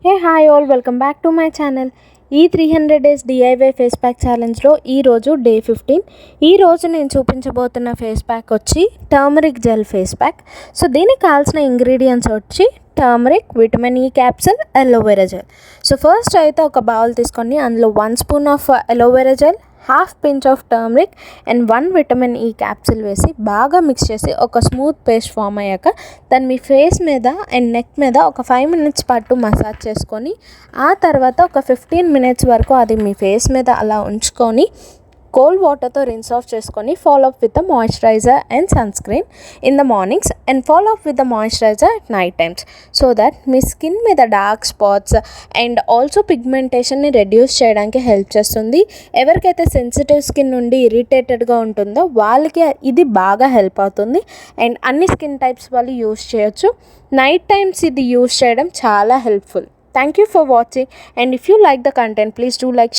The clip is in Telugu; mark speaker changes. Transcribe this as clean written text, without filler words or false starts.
Speaker 1: Hey hi all, welcome back to my channel. ఈ 300 డేస్ డిఐవై ఫేస్ ప్యాక్ ఛాలెంజ్లో ఈరోజు డే 15. ఈరోజు నేను చూపించబోతున్న ఫేస్ ప్యాక్ వచ్చి turmeric gel face pack. So దీనికి కావాల్సిన ఇంగ్రీడియంట్స్ వచ్చి turmeric, vitamin E capsule, aloe vera gel. So first అయితే ఒక బౌల్ తీసుకొని అందులో 1 spoon of aloe vera gel, half pinch of turmeric and 1 vitamin E capsule వేసి బాగా మిక్స్ చేసి ఒక స్మూత్ పేస్ట్ ఫామ్ అయ్యాక దాన్ని మీ ఫేస్ మీద అండ్ నెక్ మీద ఒక 5 మినిట్స్ పాటు మసాజ్ చేసుకొని ఆ తర్వాత ఒక 15 మినిట్స్ వరకు అది మీ ఫేస్ మీద అలా ఉంచుకొని కోల్డ్ వాటర్తో రిన్స్ ఆఫ్ చేసుకొని follow up with the moisturiser and sunscreen in the mornings and follow up with the moisturiser at night times. So that మీ స్కిన్ మీద డార్క్ స్పాట్స్ అండ్ ఆల్సో పిగ్మెంటేషన్ని రెడ్యూస్ చేయడానికి హెల్ప్ చేస్తుంది. ఎవరికైతే సెన్సిటివ్ స్కిన్ నుండి ఇరిటేటెడ్గా ఉంటుందో వాళ్ళకి ఇది బాగా హెల్ప్ అవుతుంది అండ్ అన్ని స్కిన్ టైప్స్ వాళ్ళు యూస్ చేయొచ్చు. నైట్ టైమ్స్ ఇది యూస్ చేయడం చాలా helpful. Thank you for watching, and if you like the content, please do like,